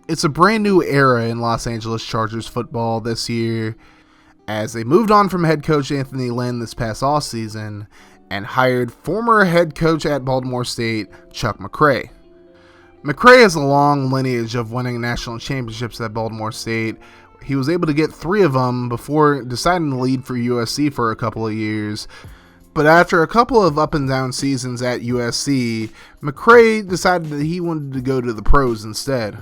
It's a brand new era in Los Angeles Chargers football this year, as they moved on from head coach Anthony Lynn this past offseason and hired former head coach at Baltimore State, Chuck McCray. McCray has a long lineage of winning national championships at Baltimore State. He was able to get 3 of them before deciding to lead for USC for a couple of years. But after a couple of up and down seasons at USC, McCray decided that he wanted to go to the pros instead.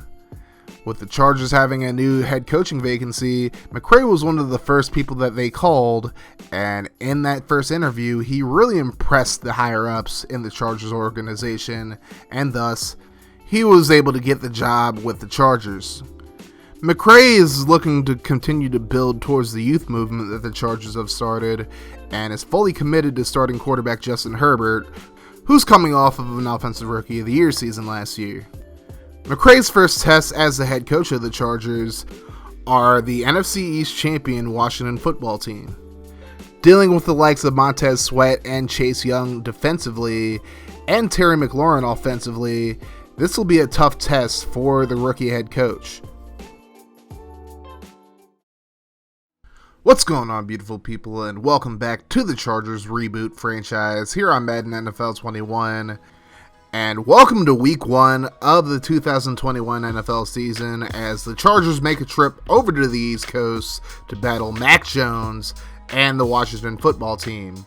With the Chargers having a new head coaching vacancy, McCray was one of the first people that they called, and in that first interview, he really impressed the higher-ups in the Chargers organization, and thus, he was able to get the job with the Chargers. McCray is looking to continue to build towards the youth movement that the Chargers have started, and is fully committed to starting quarterback Justin Herbert, who's coming off of an Offensive Rookie of the Year season last year. McCray's first tests as the head coach of the Chargers are the NFC East champion Washington football team. Dealing with the likes of Montez Sweat and Chase Young defensively, and Terry McLaurin offensively, this will be a tough test for the rookie head coach. What's going on, beautiful people, and welcome back to the Chargers Reboot franchise here on Madden NFL 21. And welcome to Week 1 of the 2021 NFL season as the Chargers make a trip over to the East Coast to battle Mac Jones and the Washington football team.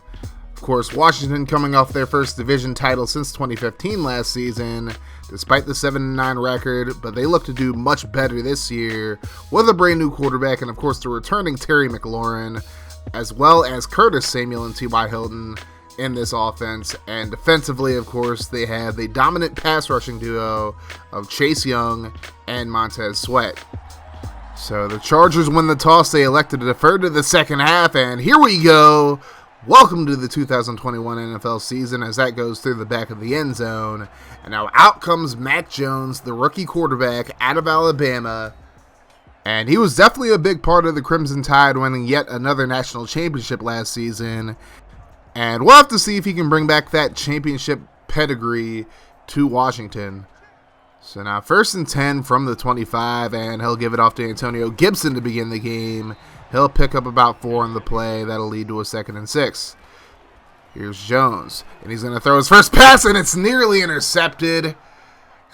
Of course, Washington coming off their first division title since 2015 last season, despite the 7-9 record, but they look to do much better this year with a brand new quarterback and of course the returning Terry McLaurin, as well as Curtis Samuel and T.Y. Hilton in this offense. And defensively, of course, they have the dominant pass rushing duo of Chase Young and Montez Sweat. So the Chargers win the toss. They elected to defer to the second half, and here we go. Welcome to the 2021 NFL season as that goes through the back of the end zone. And now out comes Mac Jones, the rookie quarterback out of Alabama. And he was definitely a big part of the Crimson Tide winning yet another national championship last season. And we'll have to see if he can bring back that championship pedigree to Washington. So now 1st and 10 from the 25, and he'll give it off to Antonio Gibson to begin the game. He'll pick up about 4 on the play. That'll lead to a 2nd and 6. Here's Jones, and he's going to throw his first pass, and it's nearly intercepted.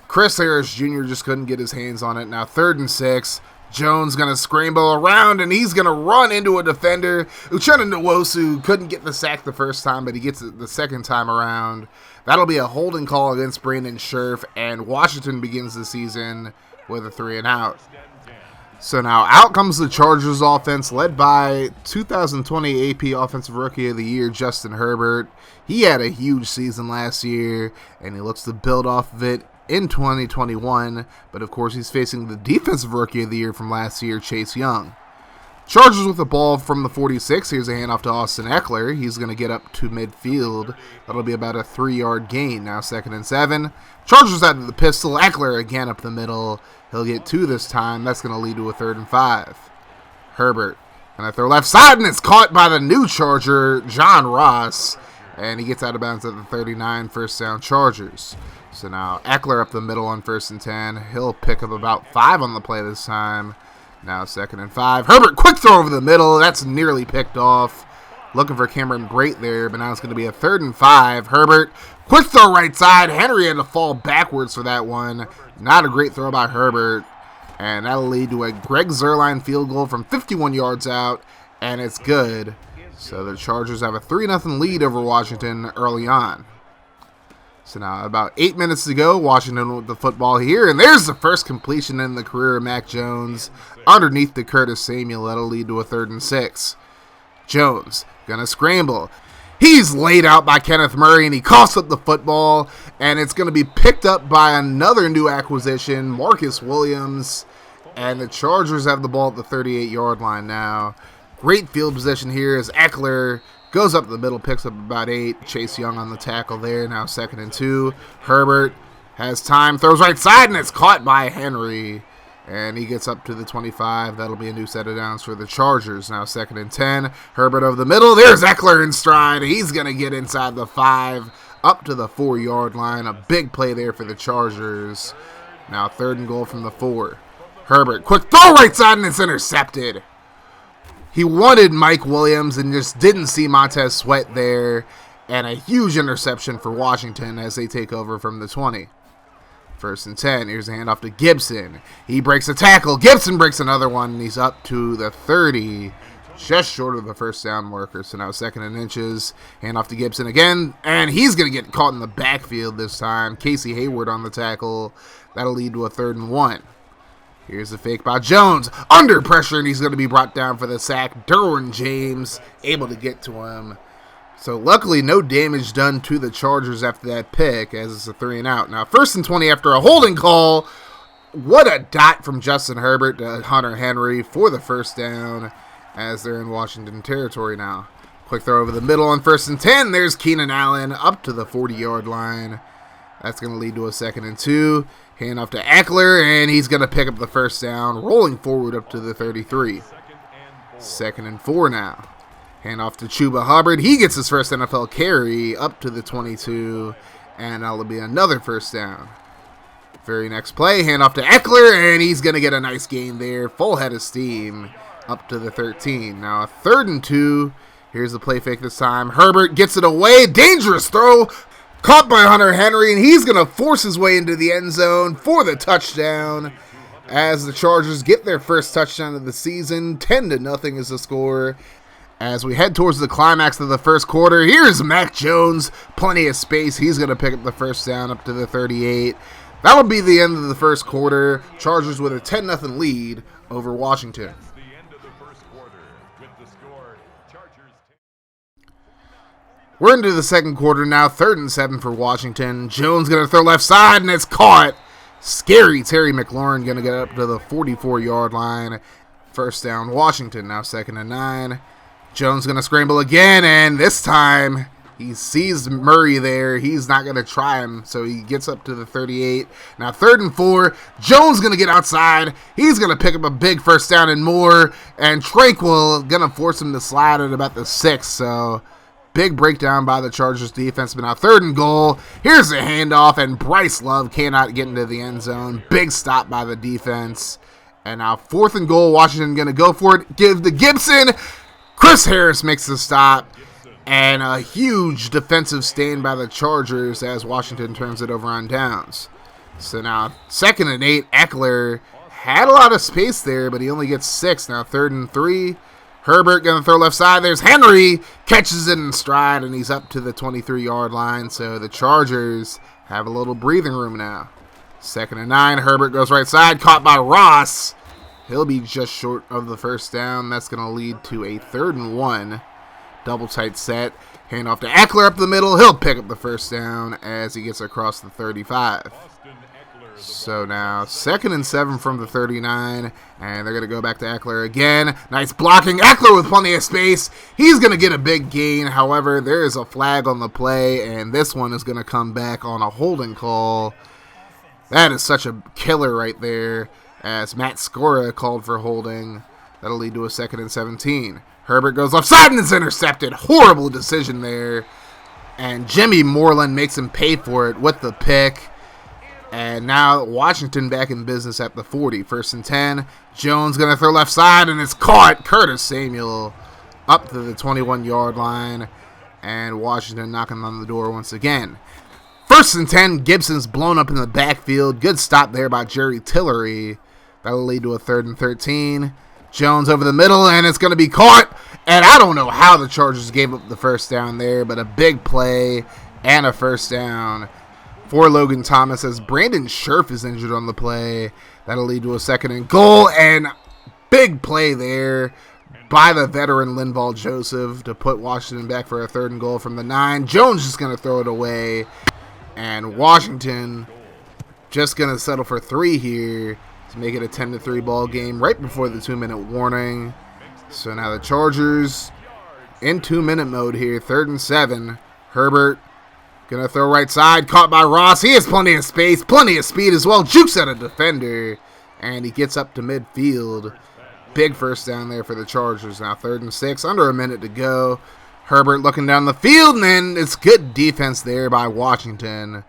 Chris Harris Jr. just couldn't get his hands on it. Now 3rd and 6. Jones going to scramble around, and he's going to run into a defender. Uchenna Nwosu couldn't get the sack the first time, but he gets it the second time around. That'll be a holding call against Brandon Scherf, and Washington begins the season with a 3-and-out. So now out comes the Chargers offense, led by 2020 AP Offensive Rookie of the Year, Justin Herbert. He had a huge season last year, and he looks to build off of it in 2021, but of course he's facing the Defensive Rookie of the Year from last year, Chase Young. Chargers with the ball from the 46. Here's a handoff to Austin Ekeler. He's going to get up to midfield. That'll be about a 3-yard gain. Now 2nd and 7. Chargers out of the pistol. Ekeler again up the middle. He'll get 2 this time. That's going to lead to a 3rd and 5. Herbert going to throw left side, and it's caught by the new Charger, John Ross. And he gets out of bounds at the 39, first down Chargers. So now Ekeler up the middle on 1st and 10. He'll pick up about 5 on the play this time. Now 2nd and 5. Herbert, quick throw over the middle. That's nearly picked off. Looking for Cameron Brate there, but now it's going to be a 3rd and 5. Herbert, quick throw right side. Henry had to fall backwards for that one. Not a great throw by Herbert. And that'll lead to a Greg Zuerlein field goal from 51 yards out, and it's good. So the Chargers have a 3-0 lead over Washington early on. So now about 8 minutes to go, Washington with the football here, and there's the first completion in the career of Mac Jones underneath the Curtis Samuel. That'll lead to a 3rd and 6. Jones gonna scramble. He's laid out by Kenneth Murray, and he coughs up the football, and it's going to be picked up by another new acquisition, Marcus Williams, and the Chargers have the ball at the 38-yard line now. Great field position here as Ekeler goes up the middle, picks up about 8. Chase Young on the tackle there. Now 2nd and 2. Herbert has time, throws right side, and it's caught by Henry. And he gets up to the 25. That'll be a new set of downs for the Chargers. Now 2nd and 10. Herbert over the middle. There's Ekeler in stride. He's going to get inside the 5, up to the 4-yard line. A big play there for the Chargers. Now 3rd and goal from the 4. Herbert, quick throw right side, and it's intercepted. He wanted Mike Williams and just didn't see Montez Sweat there. And a huge interception for Washington as they take over from the 20. 1st and 10. Here's a handoff to Gibson. He breaks a tackle. Gibson breaks another one, and he's up to the 30. Just short of the first down marker. So now 2nd and inches. Handoff to Gibson again. And he's going to get caught in the backfield this time. Casey Hayward on the tackle. That'll lead to a 3rd and 1. Here's a fake by Jones. Under pressure, and he's going to be brought down for the sack. Derwin James able to get to him. So luckily, no damage done to the Chargers after that pick, as it's a 3 and out. Now, 1st and 20 after a holding call. What a dot from Justin Herbert to Hunter Henry for the 1st down, as they're in Washington territory now. Quick throw over the middle on 1st and 10. There's Keenan Allen up to the 40-yard line. That's going to lead to a 2nd and 2. Hand off to Ekeler, and he's going to pick up the 1st down, rolling forward up to the 33. 2nd and 4 now. Hand off to Chuba Hubbard. He gets his first NFL carry up to the 22, and that'll be another 1st down. Very next play, hand off to Ekeler, and he's going to get a nice gain there. Full head of steam up to the 13. Now a 3rd and 2. Here's the play fake this time. Herbert gets it away. Dangerous throw. Caught by Hunter Henry, and he's going to force his way into the end zone for the touchdown as the Chargers get their first touchdown of the season. 10-0 is the score. As we head towards the climax of the first quarter, here's Mac Jones. Plenty of space. He's going to pick up the 1st down up to the 38. That'll be the end of the first quarter. Chargers with a 10-0 lead over Washington. We're into the second quarter now. 3rd and 7 for Washington. Jones going to throw left side, and it's caught. Scary Terry McLaurin going to get up to the 44-yard line. 1st down Washington. Now 2nd and 9. Jones going to scramble again, and this time he sees Murray there. He's not going to try him, so he gets up to the 38. Now 3rd and 4. Jones going to get outside. He's going to pick up a big 1st down and more, and Tranquil going to force him to slide at about the 6. So big breakdown by the Chargers defense. But now 3rd and goal. Here's a handoff, and Bryce Love cannot get into the end zone. Big stop by the defense. And now 4th and goal. Washington going to go for it. Give to Gibson. Chris Harris makes the stop, and a huge defensive stand by the Chargers as Washington turns it over on downs. So now 2nd and 8, Ekeler had a lot of space there, but he only gets 6. Now 3rd and 3, Herbert going to throw left side. There's Henry, catches it in stride, and he's up to the 23-yard line. So the Chargers have a little breathing room now. 2nd and 9, Herbert goes right side, caught by Ross. He'll be just short of the 1st down. That's going to lead to a 3rd and 1. Double tight set. Hand off to Ekeler up the middle. He'll pick up the 1st down as he gets across the 35. So now 2nd and 7 from the 39. And they're going to go back to Ekeler again. Nice blocking. Ekeler with plenty of space. He's going to get a big gain. However, there is a flag on the play, and this one is going to come back on a holding call. That is such a killer right there, as Matt Skora called for holding. That'll lead to a 2nd and 17. Herbert goes left side, and it's intercepted. Horrible decision there. And Jimmy Moreland makes him pay for it with the pick. And now Washington back in business at the 40. 1st and 10. Jones going to throw left side, and it's caught. Curtis Samuel up to the 21-yard line. And Washington knocking on the door once again. 1st and 10. Gibson's blown up in the backfield. Good stop there by Jerry Tillery. That'll lead to a 3rd and 13. Jones over the middle, and it's going to be caught. And I don't know how the Chargers gave up the 1st down there, but a big play and a 1st down for Logan Thomas as Brandon Scherf is injured on the play. That'll lead to a 2nd and goal, and big play there by the veteran Linval Joseph to put Washington back for a 3rd and goal from the 9. Jones is going to throw it away, and Washington just going to settle for 3 here to make it a 10-3 ball game right before the 2-minute warning. So now the Chargers in 2-minute mode here. 3rd and 7. Herbert going to throw right side. Caught by Ross. He has plenty of space, plenty of speed as well. Jukes at a defender, and he gets up to midfield. Big 1st down there for the Chargers. Now 3rd and 6. Under a minute to go. Herbert looking down the field, and then it's good defense there by Washington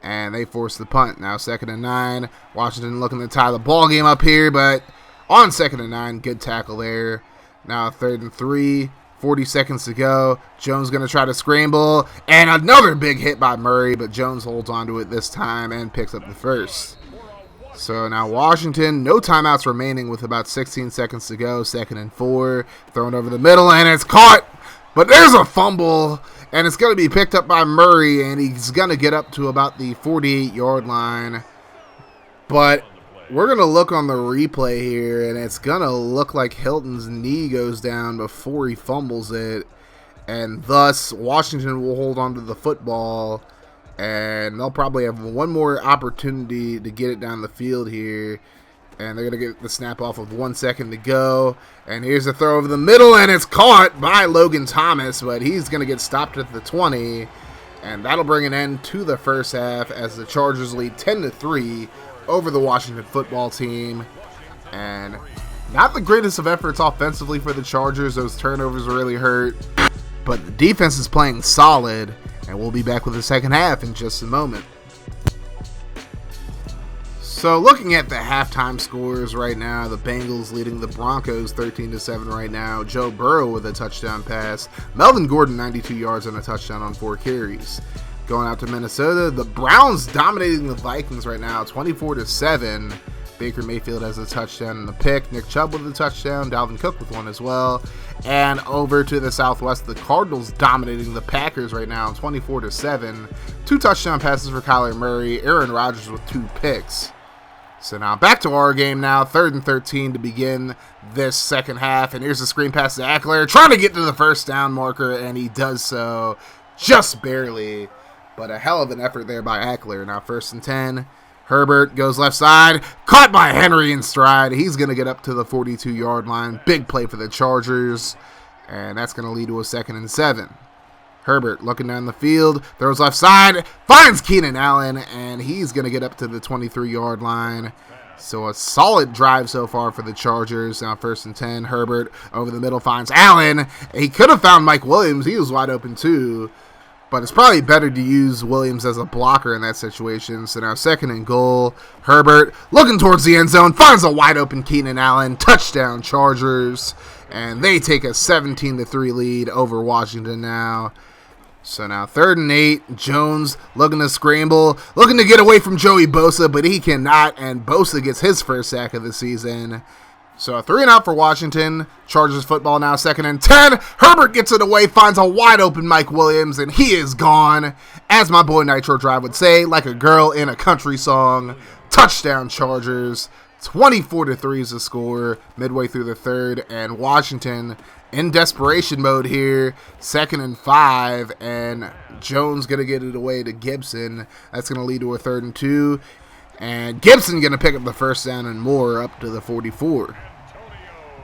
and they force the punt. Now 2nd and 9. Washington looking to tie the ball game up here, but on 2nd and 9, good tackle there. Now 3rd and 3. 40 seconds to go. Jones going to try to scramble, and another big hit by Murray, but Jones holds on to it this time and picks up the first. So now Washington, no timeouts remaining with about 16 seconds to go. 2nd and 4, thrown over the middle, and it's caught, but there's a fumble, and it's going to be picked up by Murray, and he's going to get up to about the 48-yard line. But we're going to look on the replay here, and it's going to look like Hilton's knee goes down before he fumbles it, and thus Washington will hold on to the football, and they'll probably have one more opportunity to get it down the field here, and they're going to get the snap off with 1 second to go, and here's a throw over the middle, and it's caught by Logan Thomas, but he's going to get stopped at the 20, and that'll bring an end to the first half as the Chargers lead 10-3 over the Washington football team. And not the greatest of efforts offensively for the Chargers. Those turnovers really hurt, but the defense is playing solid, and we'll be back with the second half in just a moment. So looking at the halftime scores right now, the Bengals leading the Broncos 13-7 right now. Joe Burrow with a touchdown pass. Melvin Gordon 92 yards and a touchdown on 4 carries. Going out to Minnesota, the Browns dominating the Vikings right now, 24-7. Baker Mayfield has a touchdown and a pick. Nick Chubb with a touchdown. Dalvin Cook with one as well. And over to the Southwest, the Cardinals dominating the Packers right now, 24-7. 2 touchdown passes for Kyler Murray. Aaron Rodgers with 2 picks. So now back to our game now, 3rd and 13 to begin this second half. And here's the screen pass to Ekeler, trying to get to the first down marker, and he does so just barely. But a hell of an effort there by Ekeler. Now 1st and 10. Herbert goes left side. Caught by Henry in stride. He's going to get up to the 42-yard line. Big play for the Chargers. And that's going to lead to a 2nd and 7. Herbert looking down the field. Throws left side. Finds Keenan Allen. And he's going to get up to the 23-yard line. So a solid drive so far for the Chargers. Now 1st and 10. Herbert over the middle finds Allen. He could have found Mike Williams. He was wide open too. But it's probably better to use Williams as a blocker in that situation. So now 2nd and goal. Herbert looking towards the end zone. Finds a wide open Keenan Allen. Touchdown Chargers. And they take a 17-3 lead over Washington now. So now 3rd and 8. Jones looking to scramble. Looking to get away from Joey Bosa. But he cannot. And Bosa gets his first sack of the season. So a 3-and-out for Washington. Chargers football now 2nd and 10. Herbert gets it away, finds a wide open Mike Williams, and he is gone. As my boy Nitro Drive would say, like a girl in a country song. Touchdown Chargers. 24-3 is the score midway through the 3rd, and Washington in desperation mode here. 2nd and 5, and Jones going to get it away to Gibson. That's going to lead to a 3rd and 2. And Gibson going to pick up the first down and more up to the 44.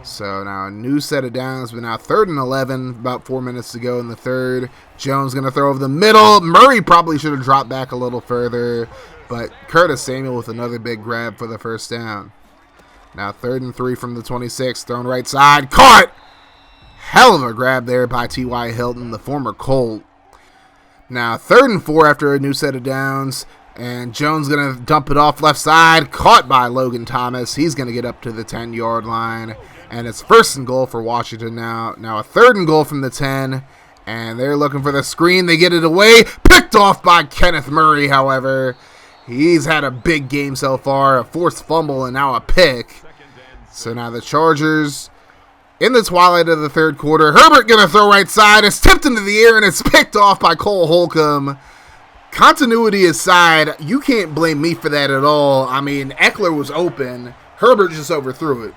So now a new set of downs, but now 3rd and 11, about 4 minutes to go in the 3rd. Jones going to throw over the middle. Murray probably should have dropped back a little further, but Curtis Samuel with another big grab for the first down. Now 3rd and 3 from the 26, thrown right side, caught! Hell of a grab there by T.Y. Hilton, the former Colt. Now 3rd and 4 after a new set of downs. And Jones going to dump it off left side. Caught by Logan Thomas. He's going to get up to the 10-yard line. And it's 1st and goal for Washington now. Now a 3rd and goal from the 10. And they're looking for the screen. They get it away. Picked off by Kenneth Murray, however. He's had a big game so far. A forced fumble and now a pick. So now the Chargers in the twilight of the 3rd quarter. Herbert going to throw right side. It's tipped into the air and it's picked off by Cole Holcomb. Continuity aside, you can't blame me for that at all. I mean, Ekeler was open. Herbert just overthrew it.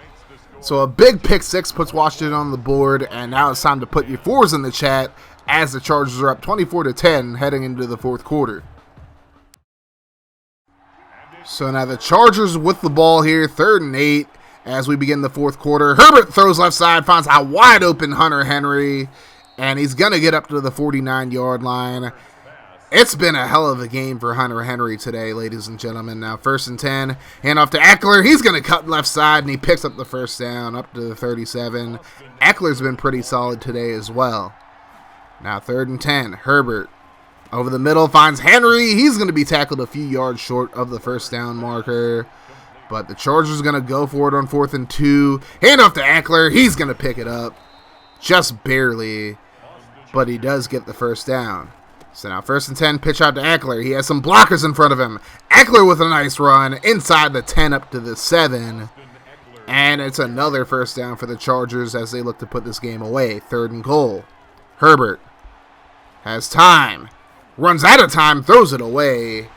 So a big pick 6 puts Washington on the board, and now it's time to put your 4s in the chat as the Chargers are up 24-10 heading into the 4th quarter. So now the Chargers with the ball here, 3rd and 8 as we begin the 4th quarter. Herbert throws left side, finds a wide open Hunter Henry, and he's going to get up to the 49-yard line. It's been a hell of a game for Hunter Henry today, ladies and gentlemen. Now 1st and 10, hand off to Ekeler. He's going to cut left side, and he picks up the first down up to the 37. Eckler's been pretty solid today as well. Now 3rd and 10, Herbert Over the middle, finds Henry. He's going to be tackled a few yards short of the first down marker. But the Chargers are going to go for it on 4th and 2. Hand off to Ekeler. He's going to pick it up. Just barely. But he does get the first down. So now 1st and 10, pitch out to Ekeler. He has some blockers in front of him. Ekeler with a nice run inside the 10 up to the 7. And it's another first down for the Chargers as they look to put this game away. 3rd and goal. Herbert has time. Runs out of time, throws it away.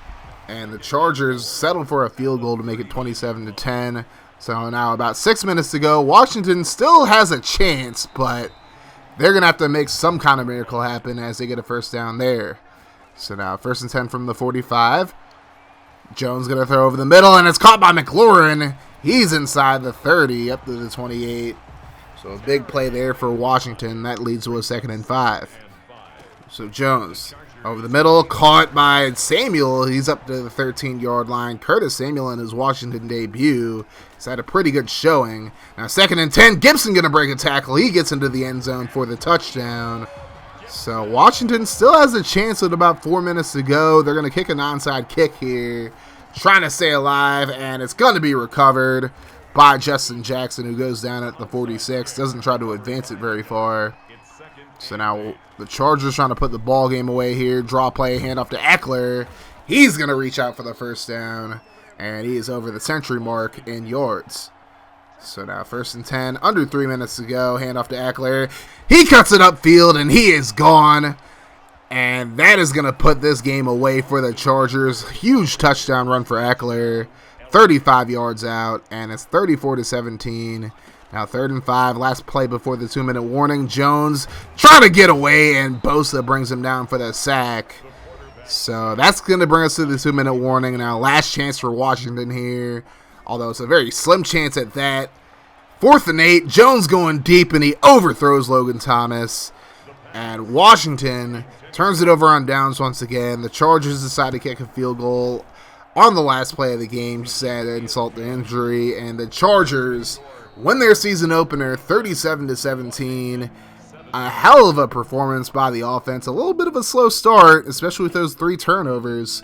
And the Chargers settle for a field goal to make it 27-10. So now about 6 minutes to go. Washington still has a chance, but they're going to have to make some kind of miracle happen as they get a first down there. So now 1st and 10 from the 45. Jones going to throw over the middle, and it's caught by McLaurin. He's inside the 30 up to the 28. So a big play there for Washington. That leads to a 2nd and 5. So Jones over the middle, caught by Samuel. He's up to the 13-yard line. Curtis Samuel in his Washington debut has had a pretty good showing. Now 2nd and 10, Gibson going to break a tackle. He gets into the end zone for the touchdown. So Washington still has a chance with about 4 minutes to go. They're going to kick an onside kick here, trying to stay alive, and it's going to be recovered by Justin Jackson, who goes down at the 46. Doesn't try to advance it very far. So now the Chargers trying to put the ball game away here. Draw play, handoff to Ekeler. He's going to reach out for the first down, and he is over the century mark in yards. So now 1st and 10, under 3 minutes to go. Handoff to Ekeler. He cuts it upfield, and he is gone. And that is going to put this game away for the Chargers. Huge touchdown run for Ekeler. 35 yards out, and it's 34-17. Now 3rd and 5, last play before the 2-minute warning. Jones trying to get away, and Bosa brings him down for the sack. So that's going to bring us to the 2-minute warning. Now last chance for Washington here, although it's a very slim chance at that. 4th and 8, Jones going deep, and he overthrows Logan Thomas. And Washington turns it over on downs once again. The Chargers decide to kick a field goal on the last play of the game, sad insult to injury, and the Chargers win their season opener 37-17. A hell of a performance by the offense. A little bit of a slow start, especially with those 3 turnovers,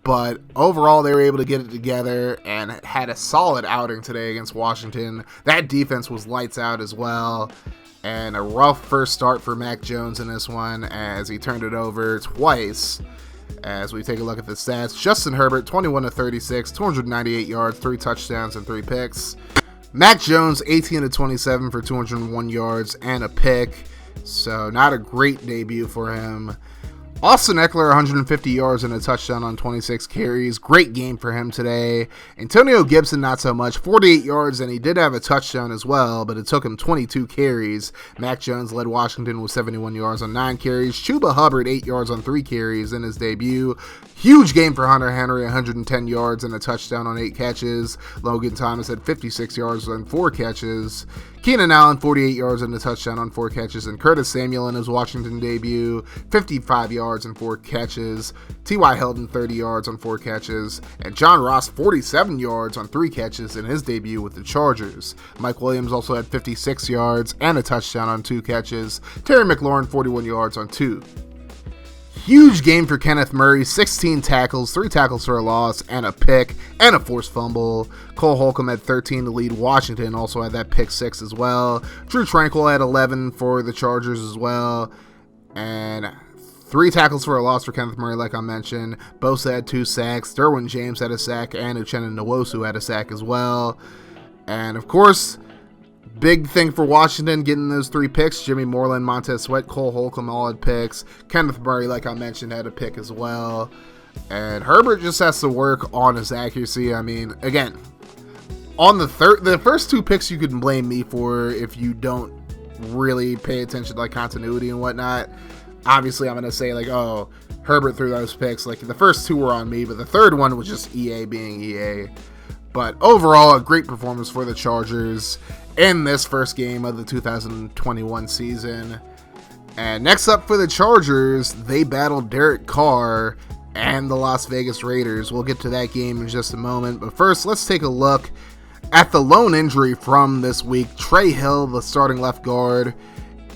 but overall they were able to get it together and had a solid outing today against Washington. That defense was lights out as well, and a rough first start for Mac Jones in this one as he turned it over twice. As we take a look at the stats, Justin Herbert 21-36, 298 yards, 3 touchdowns, and 3 picks. Mac Jones 18-27 for 201 yards and a pick, so not a great debut for him. Austin Ekeler 150 yards and a touchdown on 26 carries. Great game for him today. Antonio Gibson not so much, 48 yards, and he did have a touchdown as well, but it took him 22 carries. Mac Jones led Washington with 71 yards on 9 carries. Chuba Hubbard 8 yards on 3 carries in his debut. Huge game for Hunter Henry, 110 yards and a touchdown on 8 catches. Logan Thomas had 56 yards on 4 catches. Keenan Allen 48 yards and a touchdown on 4 catches. And Curtis Samuel in his Washington debut, 55 yards and 4 catches. T.Y. Hilton 30 yards on 4 catches. And John Ross 47 yards on 3 catches in his debut with the Chargers. Mike Williams also had 56 yards and a touchdown on 2 catches. Terry McLaurin 41 yards on 2. Huge game for Kenneth Murray, 16 tackles, 3 tackles for a loss, and a pick, and a forced fumble. Cole Holcomb had 13 to lead Washington, also had that pick 6 as well. Drew Tranquill had 11 for the Chargers as well, and 3 tackles for a loss for Kenneth Murray, like I mentioned. Bosa had 2 sacks, Derwin James had a sack, and Uchenna Nwosu had a sack as well. And of course, big thing for Washington, getting those 3 picks. Jimmy Moreland, Montez Sweat, Cole Holcomb all had picks. Kenneth Murray, like I mentioned, had a pick as well. And Herbert just has to work on his accuracy. I mean, again, on the first 2 picks you can blame me for if you don't really pay attention to like continuity and whatnot. Obviously, I'm going to say like, oh, Herbert threw those picks. Like the first 2 were on me, but the third one was just EA being EA. But overall, a great performance for the Chargers in this first game of the 2021 season. And next up for the Chargers, they battled Derek Carr and the Las Vegas Raiders. We'll get to that game in just a moment. But first, let's take a look at the lone injury from this week. Trey Hill, the starting left guard,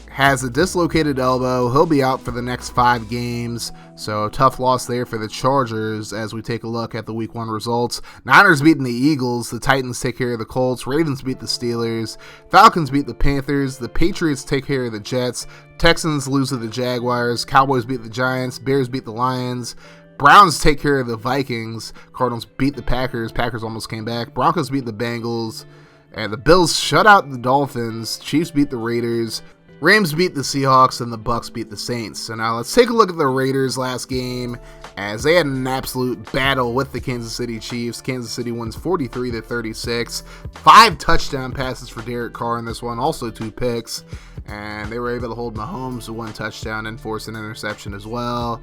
has a dislocated elbow. He'll be out for the next 5 games. So a tough loss there for the Chargers as we take a look at the Week 1 results. Niners beating the Eagles, the Titans take care of the Colts, Ravens beat the Steelers, Falcons beat the Panthers, the Patriots take care of the Jets, Texans lose to the Jaguars, Cowboys beat the Giants, Bears beat the Lions, Browns take care of the Vikings, Cardinals beat the Packers almost came back, Broncos beat the Bengals, and the Bills shut out the Dolphins, Chiefs beat the Raiders, Rams beat the Seahawks, and the Bucks beat the Saints. So now let's take a look at the Raiders last game as they had an absolute battle with the Kansas City Chiefs. Kansas City wins 43-36. 5 touchdown passes for Derek Carr in this one, also 2 picks. And they were able to hold Mahomes to 1 touchdown and force an interception as well.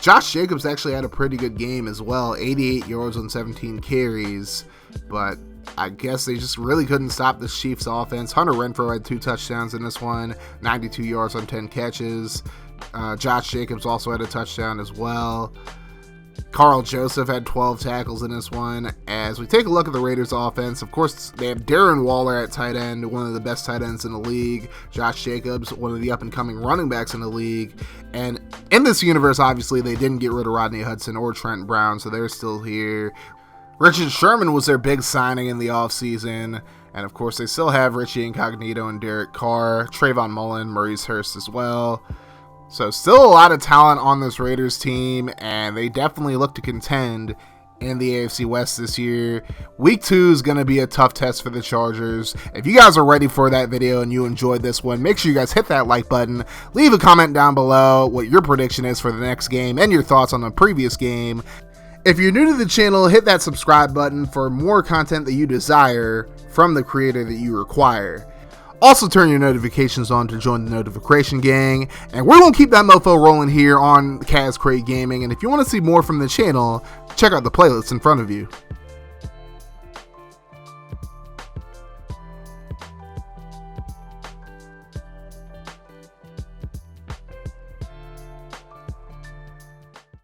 Josh Jacobs actually had a pretty good game as well, 88 yards on 17 carries, but I guess they just really couldn't stop the Chiefs offense. Hunter Renfrow had 2 touchdowns in this one, 92 yards on 10 catches. Josh Jacobs also had a touchdown as well. Carl Joseph had 12 tackles in this one. As we take a look at the Raiders offense, of course, they have Darren Waller at tight end, one of the best tight ends in the league. Josh Jacobs, one of the up-and-coming running backs in the league. And in this universe, obviously, they didn't get rid of Rodney Hudson or Trent Brown, so they're still here. Richard Sherman was their big signing in the offseason. And, of course, they still have Richie Incognito and Derek Carr, Trayvon Mullen, Maurice Hurst as well. So still a lot of talent on this Raiders team, and they definitely look to contend in the AFC West this year. Week 2 is going to be a tough test for the Chargers. If you guys are ready for that video and you enjoyed this one, make sure you guys hit that like button. Leave a comment down below what your prediction is for the next game and your thoughts on the previous game. If you're new to the channel, hit that subscribe button for more content that you desire from the creator that you require. Also, turn your notifications on to join the notification gang, and we're going to keep that mofo rolling here on Kaz Craig Gaming, and if you want to see more from the channel, check out the playlist in front of you.